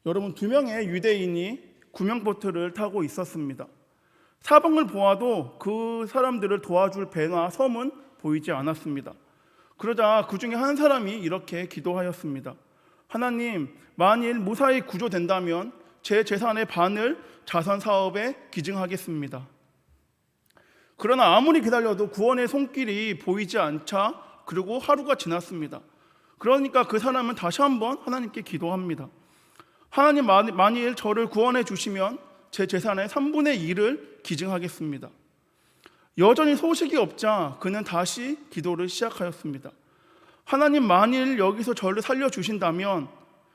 여러분, 2명의 유대인이 구명보트를 타고 있었습니다. 사방을 보아도 그 사람들을 도와줄 배나 섬은 보이지 않았습니다. 그러자 그 중에 한 사람이 이렇게 기도하였습니다. 하나님, 만일 무사히 구조된다면 제 재산의 반을 자선 사업에 기증하겠습니다. 그러나 아무리 기다려도 구원의 손길이 보이지 않자 그리고 하루가 지났습니다. 그러니까 그 사람은 다시 한번 하나님께 기도합니다. 하나님, 만일 저를 구원해 주시면 제 재산의 3분의 1을 기증하겠습니다. 여전히 소식이 없자 그는 다시 기도를 시작하였습니다. 하나님, 만일 여기서 저를 살려주신다면.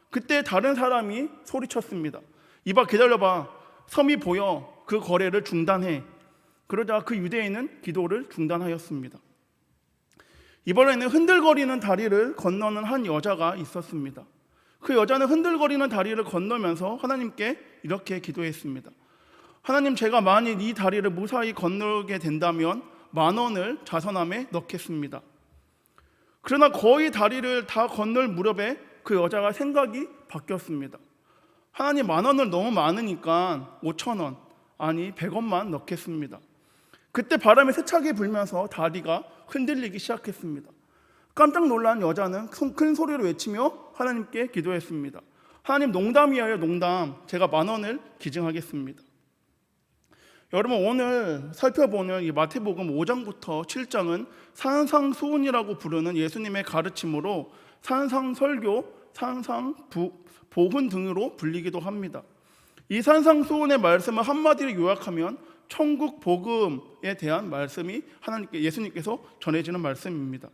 그때 다른 사람이 소리쳤습니다. 이봐, 기다려봐. 섬이 보여. 그 거래를 중단해. 그러자 그 유대인은 기도를 중단하였습니다. 이번에는 흔들거리는 다리를 건너는 한 여자가 있었습니다. 그 여자는 흔들거리는 다리를 건너면서 하나님께 이렇게 기도했습니다. 하나님, 제가 만일 이 다리를 무사히 건너게 된다면 10,000원을 자선함에 넣겠습니다. 그러나 거의 다리를 다 건널 무렵에 그 여자가 생각이 바뀌었습니다. 하나님, 10,000원을 너무 많으니까 5,000원, 아니 100원만 넣겠습니다. 그때 바람이 세차게 불면서 다리가 흔들리기 시작했습니다. 깜짝 놀란 여자는 큰 소리로 외치며 하나님께 기도했습니다. 하나님, 농담이에요, 농담. 제가 10,000원을 기증하겠습니다. 여러분, 오늘 살펴보는 이 마태복음 5장부터 7장은 산상수훈이라고 부르는 예수님의 가르침으로 산상설교, 산상보훈 등으로 불리기도 합니다. 이 산상수훈의 말씀을 한마디로 요약하면 천국 복음에 대한 말씀이 예수님께서 전해지는 말씀입니다.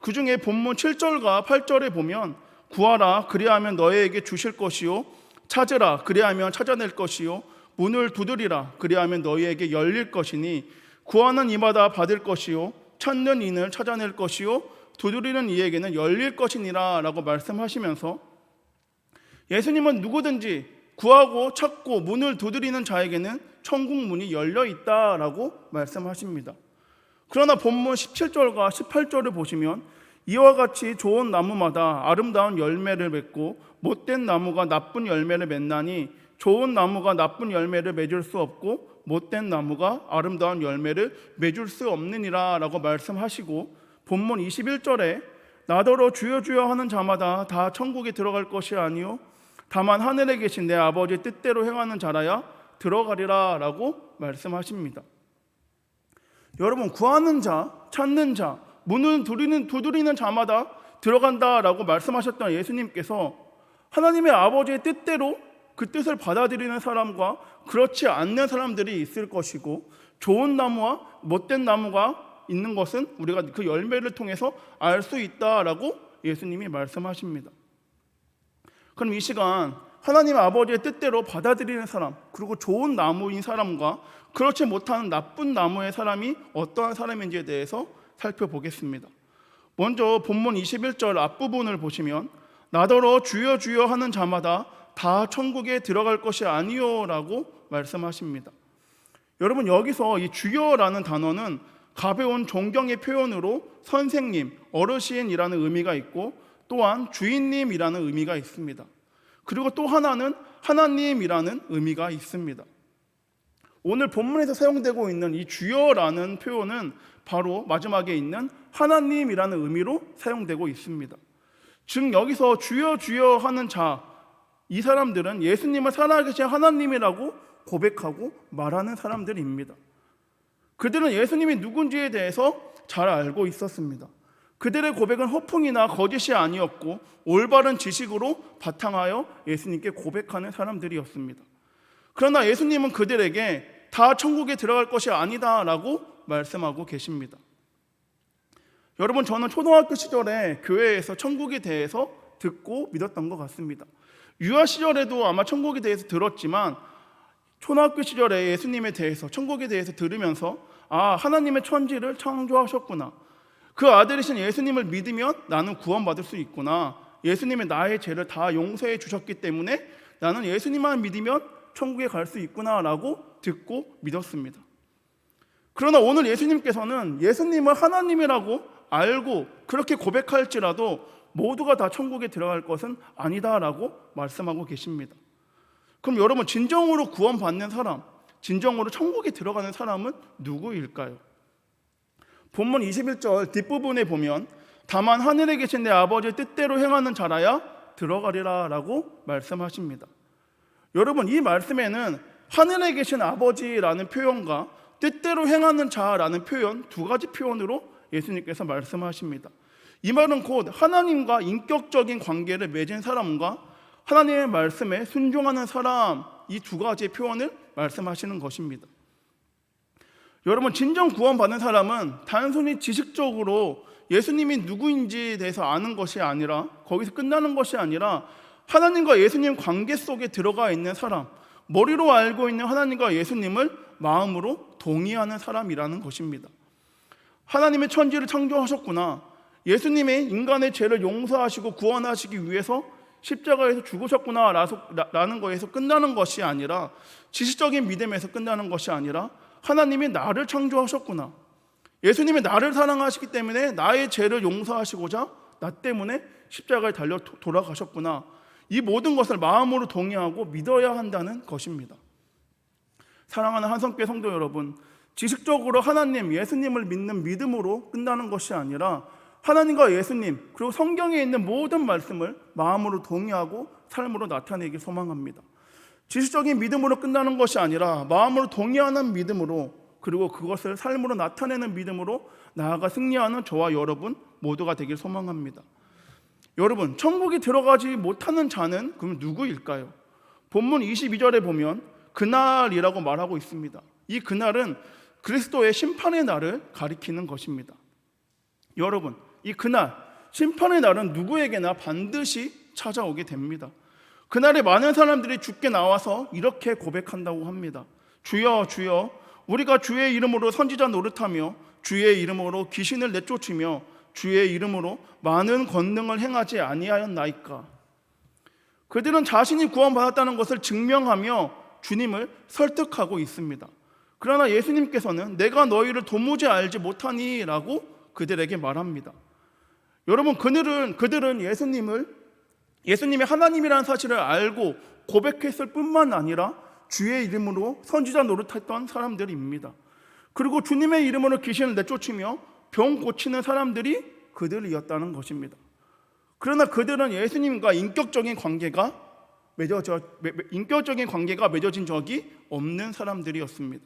그 중에 본문 7절과 8절에 보면 구하라, 그리하면 너희에게 주실 것이요, 찾으라, 그리하면 찾아낼 것이요, 문을 두드리라, 그리하면 너희에게 열릴 것이니 구하는 이마다 받을 것이요, 찾는 이는 찾아낼 것이요, 두드리는 이에게는 열릴 것이니라 라고 말씀하시면서 예수님은 누구든지 구하고 찾고 문을 두드리는 자에게는 천국 문이 열려 있다라고 말씀하십니다. 그러나 본문 17절과 18절을 보시면 이와 같이 좋은 나무마다 아름다운 열매를 맺고 못된 나무가 나쁜 열매를 맺나니 좋은 나무가 나쁜 열매를 맺을 수 없고 못된 나무가 아름다운 열매를 맺을 수 없느니라 라고 말씀하시고 본문 21절에 나더러 주여 주여 하는 자마다 다 천국에 들어갈 것이 아니요 다만 하늘에 계신 내 아버지의 뜻대로 행하는 자라야 들어가리라 라고 말씀하십니다. 여러분, 구하는 자, 찾는 자, 문을 두드리는 자마다 들어간다라고 말씀하셨던 예수님께서 하나님의 아버지의 뜻대로 그 뜻을 받아들이는 사람과 그렇지 않는 사람들이 있을 것이고 좋은 나무와 못된 나무가 있는 것은 우리가 그 열매를 통해서 알 수 있다라고 예수님이 말씀하십니다. 그럼 이 시간 하나님 아버지의 뜻대로 받아들이는 사람, 그리고 좋은 나무인 사람과 그렇지 못한 나쁜 나무의 사람이 어떠한 사람인지에 대해서 살펴보겠습니다. 먼저 본문 21절 앞부분을 보시면 나더러 주여 주여 하는 자마다 다 천국에 들어갈 것이 아니요 라고 말씀하십니다. 여러분, 여기서 이 주여라는 단어는 가벼운 존경의 표현으로 선생님, 어르신이라는 의미가 있고 또한 주인님이라는 의미가 있습니다. 그리고 또 하나는 하나님이라는 의미가 있습니다. 오늘 본문에서 사용되고 있는 이 주여라는 표현은 바로 마지막에 있는 하나님이라는 의미로 사용되고 있습니다. 즉 여기서 주여 주여 하는 자, 이 사람들은 예수님을 살아계신 하나님이라고 고백하고 말하는 사람들입니다. 그들은 예수님이 누군지에 대해서 잘 알고 있었습니다. 그들의 고백은 허풍이나 거짓이 아니었고 올바른 지식으로 바탕하여 예수님께 고백하는 사람들이었습니다. 그러나 예수님은 그들에게 다 천국에 들어갈 것이 아니다 라고 말씀하고 계십니다. 여러분, 저는 초등학교 시절에 교회에서 천국에 대해서 듣고 믿었던 것 같습니다. 유아 시절에도 아마 천국에 대해서 들었지만 초등학교 시절에 예수님에 대해서, 천국에 대해서 들으면서 하나님의 천지를 창조하셨구나, 그 아들이신 예수님을 믿으면 나는 구원받을 수 있구나, 예수님이 나의 죄를 다 용서해 주셨기 때문에 나는 예수님만 믿으면 천국에 갈 수 있구나 라고 듣고 믿었습니다. 그러나 오늘 예수님께서는 예수님을 하나님이라고 알고 그렇게 고백할지라도 모두가 다 천국에 들어갈 것은 아니다라고 말씀하고 계십니다. 그럼 여러분, 진정으로 구원받는 사람, 진정으로 천국에 들어가는 사람은 누구일까요? 본문 21절 뒷부분에 보면 다만 하늘에 계신 내 아버지의 뜻대로 행하는 자라야 들어가리라 라고 말씀하십니다. 여러분, 이 말씀에는 하늘에 계신 아버지라는 표현과 뜻대로 행하는 자라는 표현, 두 가지 표현으로 예수님께서 말씀하십니다. 이 말은 곧 하나님과 인격적인 관계를 맺은 사람과 하나님의 말씀에 순종하는 사람, 이 두 가지의 표현을 말씀하시는 것입니다. 여러분, 진정 구원받는 사람은 단순히 지식적으로 예수님이 누구인지에 대해서 아는 것이 아니라, 거기서 끝나는 것이 아니라 하나님과 예수님 관계 속에 들어가 있는 사람, 머리로 알고 있는 하나님과 예수님을 마음으로 동의하는 사람이라는 것입니다. 하나님의 천지를 창조하셨구나, 예수님의 인간의 죄를 용서하시고 구원하시기 위해서 십자가에서 죽으셨구나 라는 거에서 끝나는 것이 아니라, 지식적인 믿음에서 끝나는 것이 아니라 하나님이 나를 창조하셨구나, 예수님이 나를 사랑하시기 때문에 나의 죄를 용서하시고자 나 때문에 십자가에 달려 돌아가셨구나, 이 모든 것을 마음으로 동의하고 믿어야 한다는 것입니다. 사랑하는 한성교회 성도 여러분, 지식적으로 하나님, 예수님을 믿는 믿음으로 끝나는 것이 아니라 하나님과 예수님, 그리고 성경에 있는 모든 말씀을 마음으로 동의하고 삶으로 나타내길 소망합니다. 지식적인 믿음으로 끝나는 것이 아니라 마음으로 동의하는 믿음으로, 그리고 그것을 삶으로 나타내는 믿음으로 나아가 승리하는 저와 여러분 모두가 되길 소망합니다. 여러분, 천국에 들어가지 못하는 자는 그럼 누구일까요? 본문 22절에 보면 그날이라고 말하고 있습니다. 이 그날은 그리스도의 심판의 날을 가리키는 것입니다. 여러분, 이 그날, 심판의 날은 누구에게나 반드시 찾아오게 됩니다. 그날에 많은 사람들이 주께 나와서 이렇게 고백한다고 합니다. 주여, 주여, 우리가 주의 이름으로 선지자 노릇하며 주의 이름으로 귀신을 내쫓으며 주의 이름으로 많은 권능을 행하지 아니하였나이까. 그들은 자신이 구원받았다는 것을 증명하며 주님을 설득하고 있습니다. 그러나 예수님께서는 내가 너희를 도무지 알지 못하니 라고 그들에게 말합니다. 여러분, 그들은 예수님이 하나님이라는 사실을 알고 고백했을 뿐만 아니라 주의 이름으로 선지자 노릇했던 사람들입니다. 그리고 주님의 이름으로 귀신을 내쫓으며 병 고치는 사람들이 그들이었다는 것입니다. 그러나 그들은 예수님과 인격적인 관계가 맺어진 적이 없는 사람들이었습니다.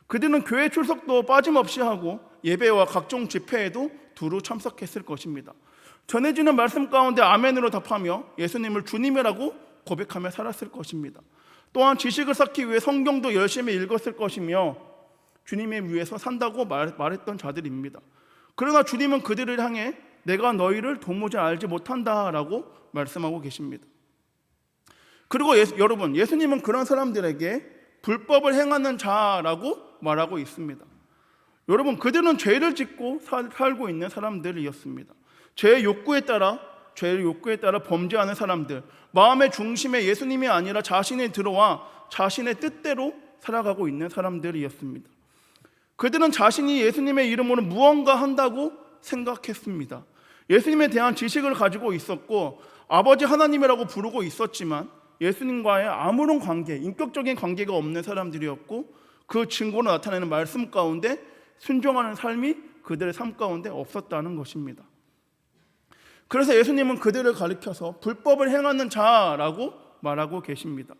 그들은 교회 출석도 빠짐없이 하고 예배와 각종 집회에도 두루 참석했을 것입니다. 전해지는 말씀 가운데 아멘으로 답하며 예수님을 주님이라고 고백하며 살았을 것입니다. 또한 지식을 쌓기 위해 성경도 열심히 읽었을 것이며 주님을 위해서 산다고 말했던 자들입니다. 그러나 주님은 그들을 향해 내가 너희를 도무지 알지 못한다라고 말씀하고 계십니다. 그리고 여러분, 예수님은 그런 사람들에게 불법을 행하는 자라고 말하고 있습니다. 여러분, 그들은 죄를 짓고 살고 있는 사람들이었습니다. 죄의 욕구에 따라 범죄하는 사람들, 마음의 중심에 예수님이 아니라 자신이 들어와 자신의 뜻대로 살아가고 있는 사람들이었습니다. 그들은 자신이 예수님의 이름으로 무언가 한다고 생각했습니다. 예수님에 대한 지식을 가지고 있었고 아버지 하나님이라고 부르고 있었지만 예수님과의 아무런 관계, 인격적인 관계가 없는 사람들이었고 그 증거로 나타내는 말씀 가운데 순종하는 삶이 그들의 삶 가운데 없었다는 것입니다. 그래서 예수님은 그들을 가리켜서 불법을 행하는 자라고 말하고 계십니다.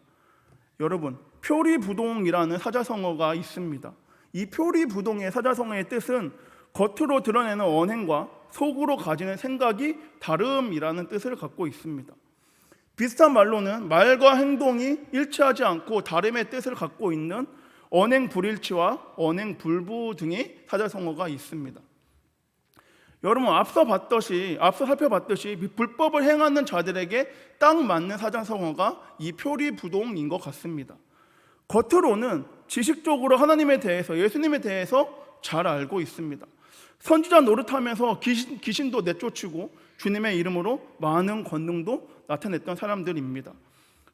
여러분, 표리부동이라는 사자성어가 있습니다. 이 표리부동의 사자성어의 뜻은 겉으로 드러내는 언행과 속으로 가지는 생각이 다름이라는 뜻을 갖고 있습니다. 비슷한 말로는 말과 행동이 일치하지 않고 다름의 뜻을 갖고 있는 언행불일치와 언행불부 등의 사자성어가 있습니다. 여러분, 앞서 살펴봤듯이 불법을 행하는 자들에게 딱 맞는 사자성어가 이 표리부동인 것 같습니다. 겉으로는 지식적으로 하나님에 대해서, 예수님에 대해서 잘 알고 있습니다. 선지자 노릇하면서 귀신도 내쫓고 주님의 이름으로 많은 권능도 나타냈던 사람들입니다.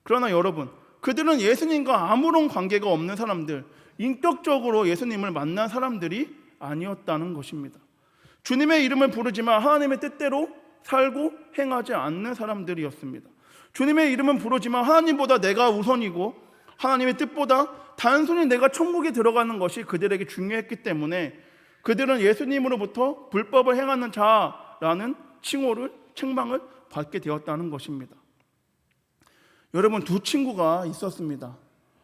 그러나 여러분, 그들은 예수님과 아무런 관계가 없는 사람들, 인격적으로 예수님을 만난 사람들이 아니었다는 것입니다. 주님의 이름을 부르지만 하나님의 뜻대로 살고 행하지 않는 사람들이었습니다. 주님의 이름은 부르지만 하나님보다 내가 우선이고 하나님의 뜻보다 단순히 내가 천국에 들어가는 것이 그들에게 중요했기 때문에 그들은 예수님으로부터 불법을 행하는 자라는 칭호를, 책망을 받게 되었다는 것입니다. 여러분, 두 친구가 있었습니다.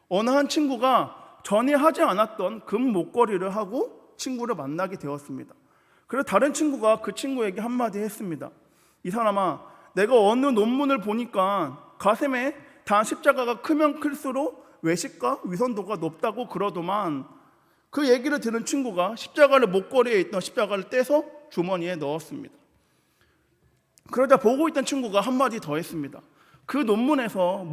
어느 한 친구가 전에 하지 않았던 금 목걸이를 하고 친구를 만나게 되었습니다. 그래서 다른 친구가 그 친구에게 한마디 했습니다. 이 사람아, 내가 어느 논문을 보니까 가슴에 단 십자가가 크면 클수록 외식과 위선도가 높다고 그러더만, 그 얘기를 들은 친구가 십자가를, 목걸이에 있던 십자가를 떼서 주머니에 넣었습니다. 그러자 보고 있던 친구가 한마디 더 했습니다. 그 논문에서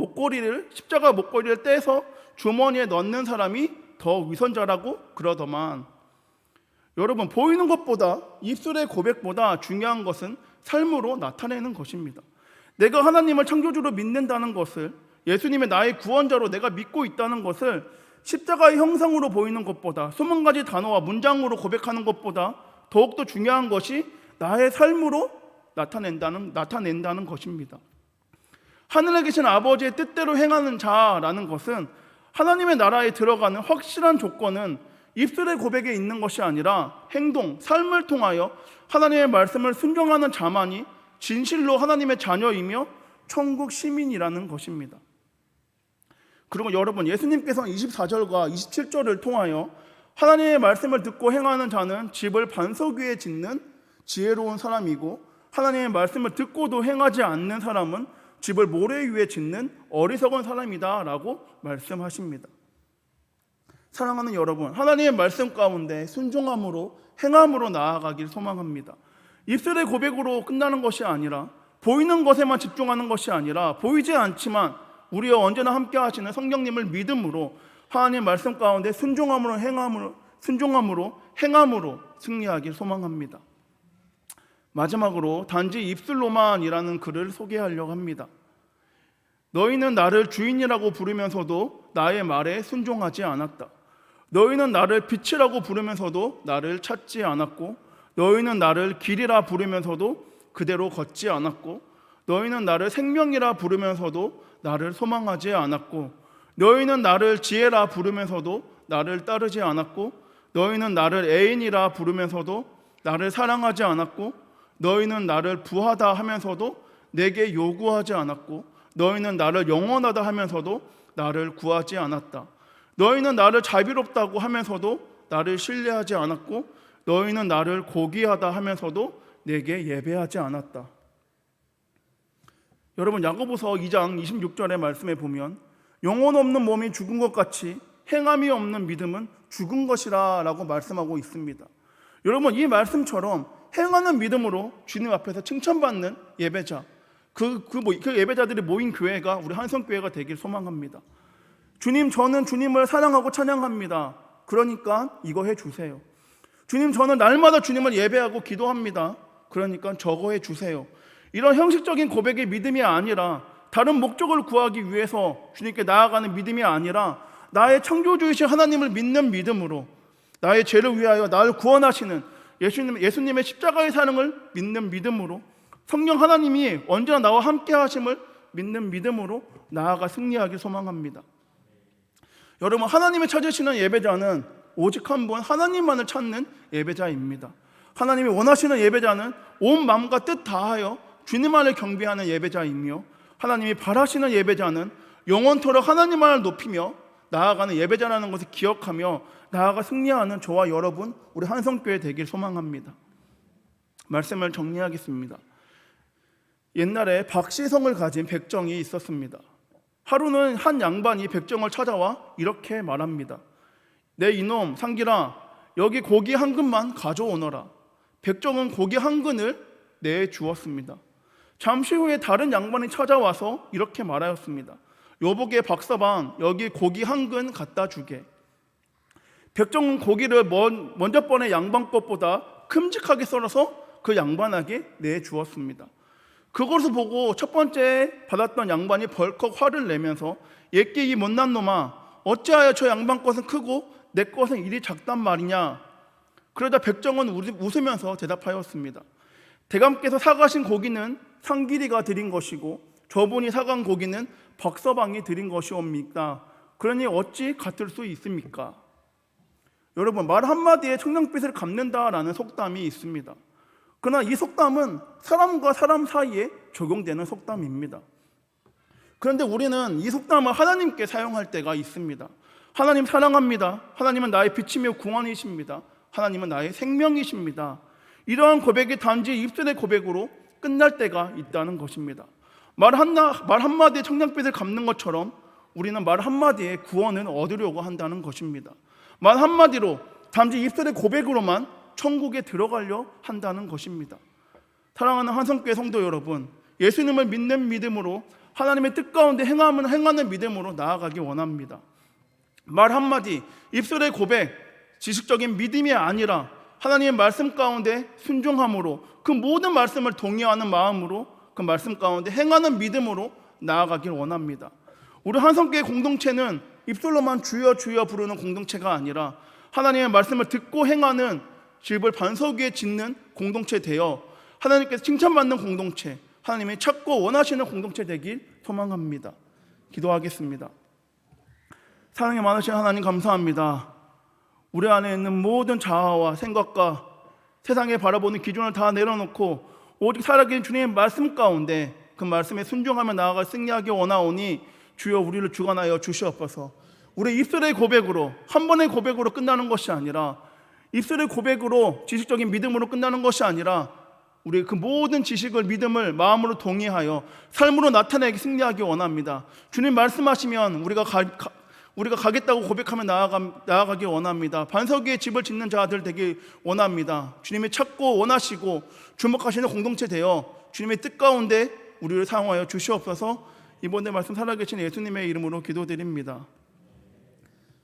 십자가 목걸이를 떼서 주머니에 넣는 사람이 더 위선자라고 그러더만. 여러분, 보이는 것보다, 입술의 고백보다 중요한 것은 삶으로 나타내는 것입니다. 내가 하나님을 창조주로 믿는다는 것을, 예수님의 나의 구원자로 내가 믿고 있다는 것을 십자가의 형상으로 보이는 것보다, 20가지 단어와 문장으로 고백하는 것보다 더욱더 중요한 것이 나의 삶으로 나타낸다는 것입니다. 하늘에 계신 아버지의 뜻대로 행하는 자라는 것은, 하나님의 나라에 들어가는 확실한 조건은 입술의 고백에 있는 것이 아니라 행동, 삶을 통하여 하나님의 말씀을 순종하는 자만이 진실로 하나님의 자녀이며 천국 시민이라는 것입니다. 그리고 여러분, 예수님께서는 24절과 27절을 통하여 하나님의 말씀을 듣고 행하는 자는 집을 반석 위에 짓는 지혜로운 사람이고, 하나님의 말씀을 듣고도 행하지 않는 사람은 집을 모래 위에 짓는 어리석은 사람이다 라고 말씀하십니다. 사랑하는 여러분, 하나님의 말씀 가운데 순종함으로, 행함으로 나아가길 소망합니다. 입술의 고백으로 끝나는 것이 아니라, 보이는 것에만 집중하는 것이 아니라, 보이지 않지만 우리와 언제나 함께 하시는 성령님을 믿음으로 하나님의 말씀 가운데 순종함으로 행함으로 승리하길 소망합니다. 마지막으로 단지 입술로만이라는 글을 소개하려고 합니다. 너희는 나를 주인이라고 부르면서도 나의 말에 순종하지 않았다. 너희는 나를 빛이라고 부르면서도 나를 찾지 않았고, 너희는 나를 길이라 부르면서도 그대로 걷지 않았고, 너희는 나를 생명이라 부르면서도 나를 소망하지 않았고, 너희는 나를 지혜라 부르면서도 나를 따르지 않았고, 너희는 나를 애인이라 부르면서도 나를 사랑하지 않았고, 너희는 나를 부하다 하면서도 내게 요구하지 않았고, 너희는 나를 영원하다 하면서도 나를 구하지 않았다. 너희는 나를 자비롭다고 하면서도 나를 신뢰하지 않았고, 너희는 나를 고귀하다 하면서도 내게 예배하지 않았다. 여러분, 야고보서 2장 26절의 말씀에 보면 영혼 없는 몸이 죽은 것 같이 행함이 없는 믿음은 죽은 것이라 라고 말씀하고 있습니다. 여러분, 이 말씀처럼 행하는 믿음으로 주님 앞에서 칭찬받는 예배자, 그 예배자들이 모인 교회가 우리 한성교회가 되길 소망합니다. 주님, 저는 주님을 사랑하고 찬양합니다. 그러니까 이거 해주세요. 주님, 저는 날마다 주님을 예배하고 기도합니다. 그러니까 저거 해주세요. 이런 형식적인 고백의 믿음이 아니라, 다른 목적을 구하기 위해서 주님께 나아가는 믿음이 아니라, 나의 창조주이신 하나님을 믿는 믿음으로, 나의 죄를 위하여 나를 구원하시는 예수님의 십자가의 사랑을 믿는 믿음으로, 성령 하나님이 언제나 나와 함께 하심을 믿는 믿음으로 나아가 승리하길 소망합니다. 여러분, 하나님이 찾으시는 예배자는 오직 한 분, 하나님만을 찾는 예배자입니다. 하나님이 원하시는 예배자는 온 마음과 뜻 다하여 주님만을 경배하는 예배자이며, 하나님이 바라시는 예배자는 영원토록 하나님만을 높이며 나아가는 예배자라는 것을 기억하며 나아가 승리하는 저와 여러분, 우리 한성교회 되길 소망합니다. 말씀을 정리하겠습니다. 옛날에 박시성을 가진 백정이 있었습니다. 하루는 한 양반이 백정을 찾아와 이렇게 말합니다. 내 이놈 상길아, 여기 고기 한 근만 가져오너라. 백정은 고기 한 근을 내주었습니다. 잠시 후에 다른 양반이 찾아와서 이렇게 말하였습니다. 여보게 박서방, 여기 고기 한 근 갖다 주게. 백정은 고기를 먼저 번의 양반 것보다 큼직하게 썰어서 그 양반에게 내주었습니다. 그것을 보고 첫 번째 받았던 양반이 벌컥 화를 내면서 옛게 이 못난 놈아, 어찌하여 저 양반 것은 크고 내 것은 이리 작단 말이냐. 그러자 백정은 웃으면서 대답하였습니다. 대감께서 사가신 고기는 상길이가 드린 것이고 저분이 사간 고기는 박서방이 드린 것이옵니까? 그러니 어찌 같을 수 있습니까? 여러분, 말 한마디에 청량빛을 갚는다라는 속담이 있습니다. 그러나 이 속담은 사람과 사람 사이에 적용되는 속담입니다. 그런데 우리는 이 속담을 하나님께 사용할 때가 있습니다. 하나님 사랑합니다. 하나님은 나의 빛이며 구원이십니다. 하나님은 나의 생명이십니다. 이러한 고백이 단지 입술의 고백으로 끝날 때가 있다는 것입니다. 말 한마디에 청량빛을 갚는 것처럼 우리는 말 한마디에 구원을 얻으려고 한다는 것입니다. 말 한마디로 단지 입술의 고백으로만 천국에 들어가려 한다는 것입니다. 사랑하는 한성교회 성도 여러분, 예수님을 믿는 믿음으로 하나님의 뜻 가운데 행하는 믿음으로 나아가기 원합니다. 말 한마디, 입술의 고백, 지식적인 믿음이 아니라 하나님의 말씀 가운데 순종함으로 그 모든 말씀을 동의하는 마음으로 그 말씀 가운데 행하는 믿음으로 나아가길 원합니다. 우리 한성교회 공동체는 입술로만 주여 주여 부르는 공동체가 아니라 하나님의 말씀을 듣고 행하는 집을 반석 위에 짓는 공동체 되어 하나님께서 칭찬받는 공동체, 하나님이 찾고 원하시는 공동체 되길 소망합니다. 기도하겠습니다. 사랑이 많으신 하나님 감사합니다. 우리 안에 있는 모든 자아와 생각과 세상에 바라보는 기준을 다 내려놓고 오직 살아계신 주님의 말씀 가운데 그 말씀에 순종하며 나아가 승리하기 원하오니 주여 우리를 주관하여 주시옵소서. 우리 입술의 고백으로, 한 번의 고백으로 끝나는 것이 아니라, 입술의 고백으로 지식적인 믿음으로 끝나는 것이 아니라 우리 그 모든 지식을, 믿음을 마음으로 동의하여 삶으로 나타내기 승리하기 원합니다. 주님 말씀하시면 우리가 가겠다고 고백하며 나아가기 원합니다. 반석 위에 집을 짓는 자들 되기 원합니다. 주님이 찾고 원하시고 주목하시는 공동체 되어 주님의 뜻 가운데 우리를 사용하여 주시옵소서. 이번에 말씀 살아계신 예수님의 이름으로 기도드립니다.